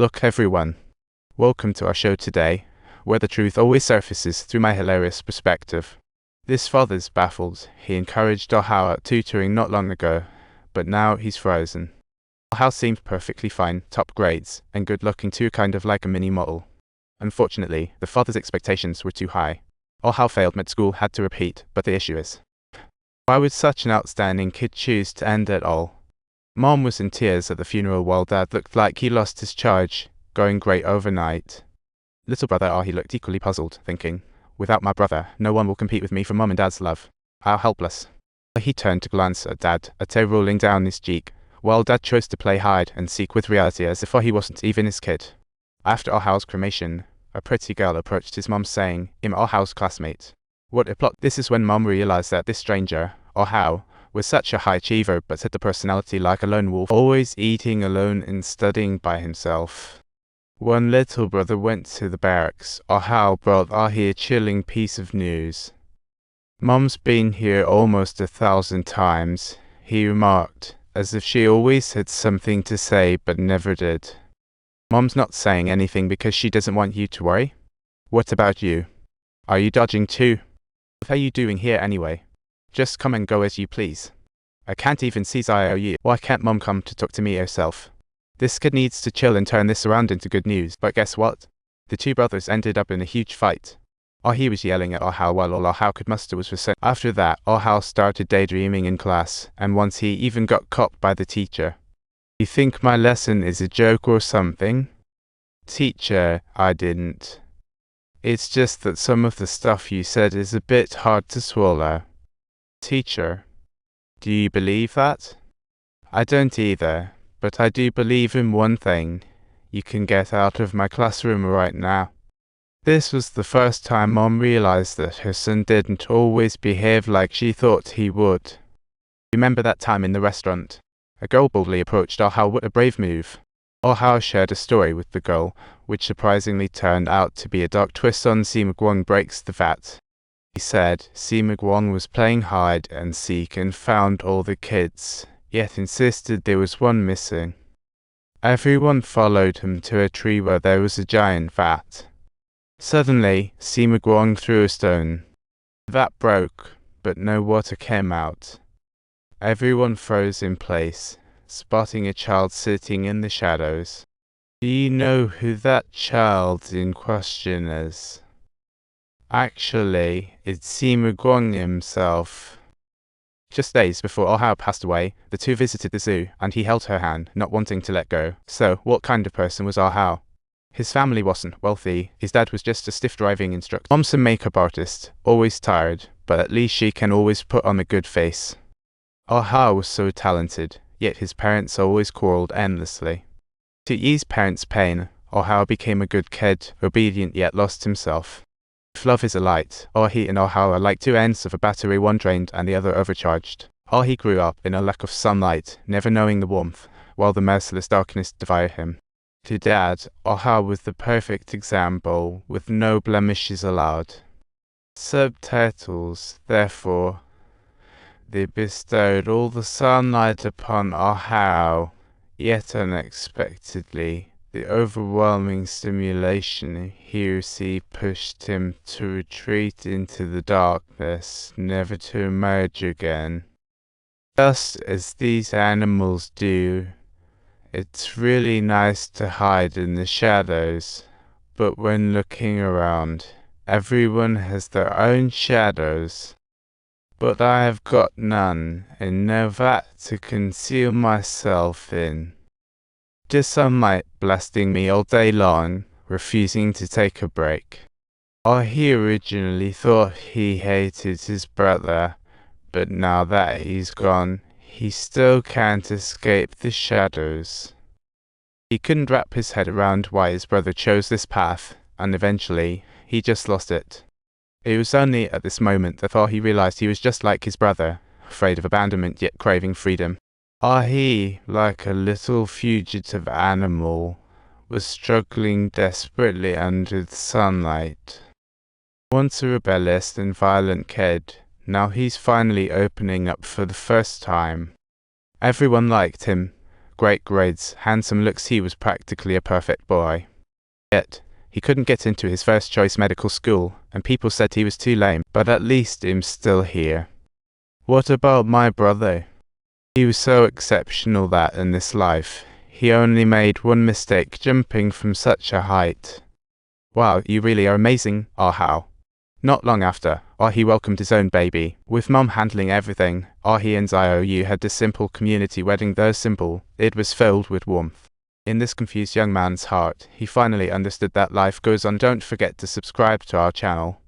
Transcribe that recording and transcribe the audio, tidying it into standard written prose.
Look everyone, welcome to our show today, where the truth always surfaces through my hilarious perspective. This father's baffled. He encouraged Ohio at tutoring not long ago, but now he's frozen. Ohio seemed perfectly fine, top grades, and good looking too, kind of like a mini model. Unfortunately, the father's expectations were too high. Ohio failed mid-school, had to repeat, but the issue is, why would such an outstanding kid choose to end it all? Mom was in tears at the funeral while Dad looked like he lost his charge, going great overnight. Little brother Ahi looked equally puzzled, thinking, without my brother, no one will compete with me for Mom and Dad's love. How helpless. He turned to glance at Dad, a tear rolling down his cheek, while Dad chose to play hide and seek with reality as if he wasn't even his kid. After Ahi's cremation, a pretty girl approached his mom saying, "I'm Ahi's classmate." What a plot. This is when Mom realized that this stranger, Ahi, was such a high achiever but had the personality like a lone wolf, always eating alone and studying by himself. When little brother went to the barracks, Ahi brought Ahi a chilling piece of news. "Mom's been here almost 1,000 times, he remarked, as if she always had something to say but never did. Mom's not saying anything because she doesn't want you to worry? What about you? Are you dodging too? What are you doing here anyway? Just come and go as you please. I can't even see you. Why can't Mom come to talk to me herself? This kid needs to chill and turn this around into good news." But guess what? The two brothers ended up in a huge fight. Ahi was yelling at Ahi while all Ahi could muster was resentment. After that, Ahi started daydreaming in class, and once he even got caught by the teacher. "You think my lesson is a joke or something?" "Teacher, I didn't. It's just that some of the stuff you said is a bit hard to swallow." "Teacher, do you believe that?" "I don't either, but I do believe in one thing. You can get out of my classroom right now." This was the first time Mom realized that her son didn't always behave like she thought he would. Remember that time in the restaurant? A girl boldly approached Ahi. What a brave move. Ahi shared a story with the girl, which surprisingly turned out to be a dark twist on Sima Guang Breaks the Vat. He said Sima Guang was playing hide and seek and found all the kids, yet insisted there was one missing. Everyone followed him to a tree where there was a giant vat. Suddenly, Sima Guang threw a stone. The vat broke, but no water came out. Everyone froze in place, spotting a child sitting in the shadows. "Do you know who that child in question is?" "Actually, it's Sima Guang himself." Just days before Ahi passed away, the two visited the zoo, and he held her hand, not wanting to let go. So, what kind of person was Ahi? His family wasn't wealthy. His dad was just a stiff driving instructor. Mom's a makeup artist, always tired, but at least she can always put on a good face. Ahi was so talented, yet his parents always quarreled endlessly. To ease parents' pain, Ahi became a good kid, obedient yet lost himself. If love is a light, Ahi and Ahi are like two ends of a battery, one drained and the other overcharged. Ahi grew up in a lack of sunlight, never knowing the warmth, while the merciless darkness devoured him. To Dad, Ahi was the perfect example, with no blemishes allowed. Subtitles, therefore, they bestowed all the sunlight upon Ahi, yet unexpectedly, the overwhelming stimulation he received pushed him to retreat into the darkness, never to emerge again. Just as these animals do. It's really nice to hide in the shadows, but when looking around, everyone has their own shadows. But I have got none, and no vat to conceal myself in. Just sunlight blasting me all day long, refusing to take a break. He originally thought he hated his brother, but now that he's gone, he still can't escape the shadows." He couldn't wrap his head around why his brother chose this path, and eventually, he just lost it. It was only at this moment that he realized he was just like his brother, afraid of abandonment yet craving freedom. He, like a little fugitive animal, was struggling desperately under the sunlight. Once a rebellious and violent kid, now he's finally opening up for the first time. Everyone liked him, great grades, handsome looks, he was practically a perfect boy. Yet, he couldn't get into his first choice medical school, and people said he was too lame, but at least I'm still here. What about my brother? He was so exceptional that in this life, he only made one mistake, jumping from such a height. Wow, you really are amazing, how? Not long after, he welcomed his own baby, with Mum handling everything. He and Ziou had this simple community wedding, though simple, it was filled with warmth. In this confused young man's heart, he finally understood that life goes on. Don't forget to subscribe to our channel.